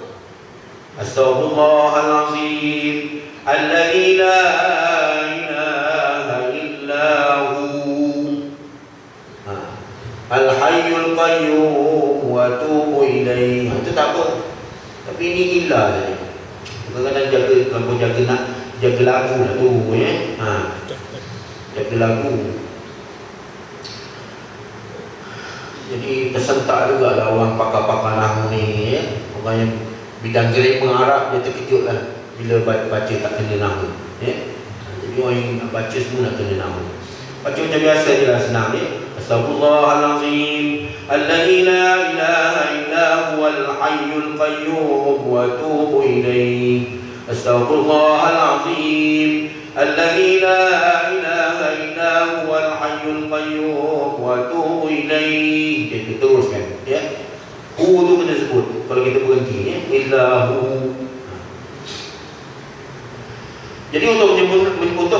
Astaghfirullahaladzim alladzi la ilaha illa hu al-hayyul qayyum wa atubu ilaih. Itu tak apa. Tapi ini illa saja. Kadang-kadang jaga lagu lah tu ya. Jaga lagu. Jadi tersentak juga lah orang pakar-pakar nahwu ni ya. Orang yang bidang grammar Arab dia terkejut lah bila baca tak kena nahwu ya. Jadi orang yang nak baca semua nak kena nahwu. Baca macam biasa je lah, senang ya. Astaghfirullahaladzim alladzi la ilaha illa huwal hayyul qayyum wa atubu ilaih. Astaghfirullahaladzim alladzi la ilaha illa huwal hayyul qayyum wa atubu ilaih. Kita teruskan ya. Hu tu kena sebut kalau kita berhenti ya. Illahu. Jadi untuk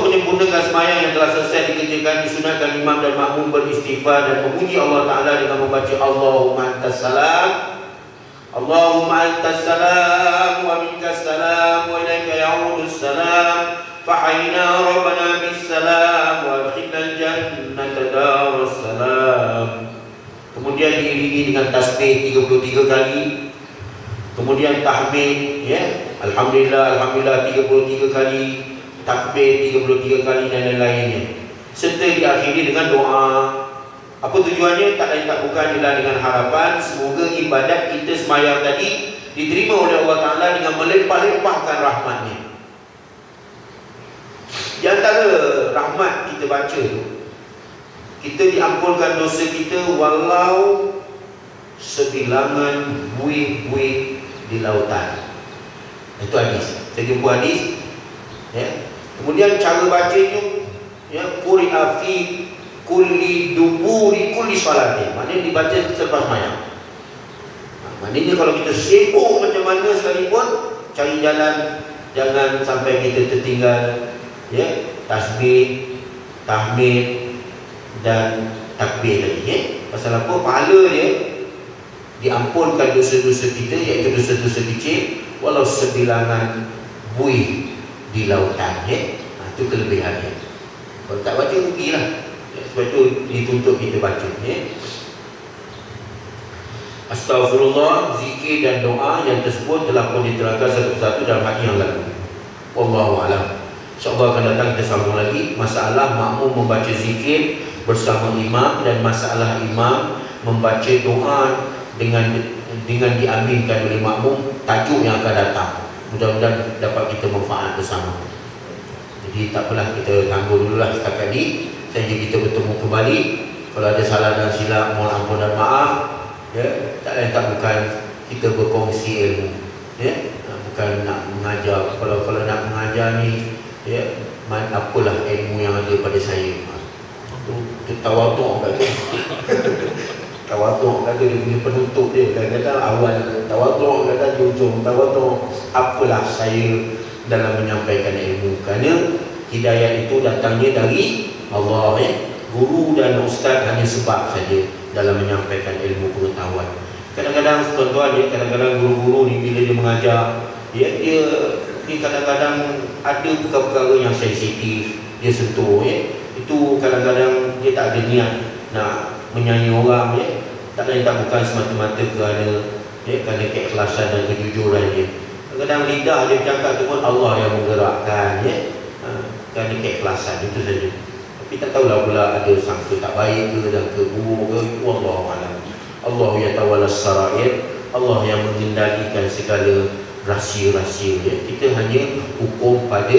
menyempurnakan sembahyang yang telah selesai dikerjakan, disunatkan imam dan makmum beristighfar dan memuji Allah Ta'ala dengan membaca Allahumma antas salam, Allahumma antas salam wa minkas salam wa ilaika ya'udus salam fahayna rabbana bis salam wa adkhilna jannata darus salam. Kemudian diiringi dengan tasbih 33 kali. Kemudian tahmid ya, alhamdulillah, alhamdulillah 33 kali, takbir 33 kali dan lain-lainnya. Serta diakhiri dengan doa. Apa tujuannya? Tak lain tak bukan ialah dengan harapan semoga ibadat kita sembahyang tadi diterima oleh Allah Ta'ala dengan melimpah-limpahkan rahmatnya. Di antara rahmat kita baca tu, kita diampunkan dosa kita walau sebilangan buih-buih di lautan. Itu hadis. Saya jumpa hadis ya. Kemudian cara bacanya ya, quri'a fi kulli duburi kulli salatin. Maknanya dibaca selepas sembahyang. Maknanya kalau kita sibuk macam mana sekalipun, cari jalan jangan sampai kita tertinggal ya, tasbih, tahmid dan takbir tadi ya. Pasal apa? Pahala dia diampunkan dosa-dosa kita, iaitu dosa-dosa kecil walau sebilangan buih di lautan ya. Itu kelebihannya. Kalau tak baca rugilah ya. Sebab itu dituntut kita baca ya. Astaghfirullah, zikir dan doa yang tersebut telah pun diterangkan satu persatu dalam hadis yang lalu. Wallahu a'lam. InsyaAllah akan datang kita sambung lagi masalah makmum membaca zikir bersama imam dan masalah imam membaca doa dengan diaminkan oleh makmum, tajuk yang akan datang. Mudah-mudahan dapat kita manfaat bersama. Jadi tak apalah, kita tangguh dululah setakat ni. Saja kita bertemu kembali. Kalau ada salah dan silap, mohon ampun dan maaf ya. Tak lain tak bukan kita berkongsi ilmu ya. Bukan nak mengajar. Kalau nak mengajar ni ya, apalah ilmu yang ada pada saya. Itu tawaduk kata. Tawaduk kata dia punya penutup dia. Kadang-kadang awal tawaduk, kadang di ujung tawaduk. Apalah saya dalam menyampaikan ilmu, kerana hidayah itu datangnya dari Allah ya. Guru dan ustaz hanya sebab saja dalam menyampaikan ilmu pengetahuan. Kadang-kadang tuan-tuan ya, kadang-kadang guru-guru ni bila dia mengajar ya, dia kadang-kadang ada perkara-perkara yang sensitif dia sentuh ya. Itu kadang-kadang dia tak ada niat nak menyanyi orang ya. Tak lain tak bukan semata-mata kerana keikhlasan dan kejujuran dia. Kadang-kadang lidah dia bercakap tu pun Allah yang menggerakkan ya. Kerana keikhlasan itu saja. Tapi tak tahulah pula ada sangka tak baik ke dan ke buruk ke. Wallahu a'lam. Allah yatawalla sarair. Allah yang mengendalikan segala rahsia-rahsia ya. Kita hanya hukum pada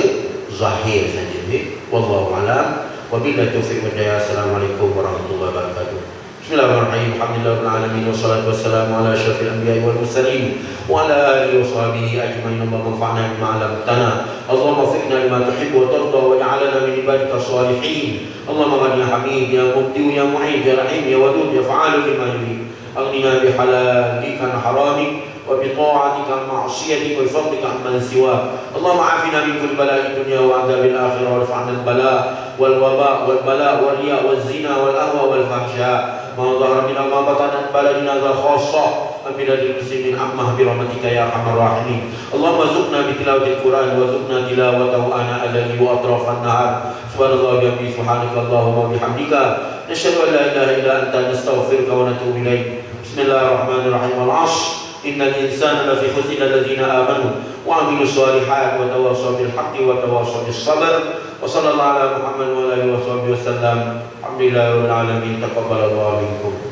zahir saja ya. Wallahu a'lam. Wabillahi taufiq wal hidayah. Assalamualaikum warahmatullahi wabarakatuh. Bismillahirrahmanirrahim. Alhamdulillahirabbil alamin wassalatu wassalamu ala asyrafil anbiya'i wal mursalin wa ala alihi wa sahbihi ajma'in. Allahumma anfa'na bima 'allamtana. Allahumma waffiqna lima tuhibbu wa tarda waj'alna min ibadika shalihin. Allahumma ghani ya hamid ya mubdi ya mu'id ya rahim ya wadud ya fa'alu lima yurid. Aghnina bi halalika an haramik wa bi ta'atika an ma'siyatik wa bi fadlika amman siwak. Allahumma afina min kulli bala'i dunya wa 'adzabil akhirah warfa'na al-bala' wal waba' wal bala' wal riya' wal zina wal ahwa wal fahsya' ma dhahara minha ma batana baladina za khassa amilal muslimin amma bi rahmatika ya arhamar rahimin. Allahumma zuqna bi tilawatil Qur'an wa zuqna tilawatahu ana al-layli wa atrafan nahar. Subhanallah wa bihamdihi subhanaka Allahumma bihamdika nashhadu an la ilaha illa anta nastaghfiruka wa natubu ilaik. Bismillahirrahmanirrahim. Al-'ashr innal insana lafi khusr illa alladhina amanu wa 'amilus solihat wa tawassaw bil haqqi wa tawassaw bis sabr. Wa sallallahu ala Muhammad wa alihi wa sahbihi wasallam. Alhamdulillahirabbil alamin. Taqabbalallahu minkum.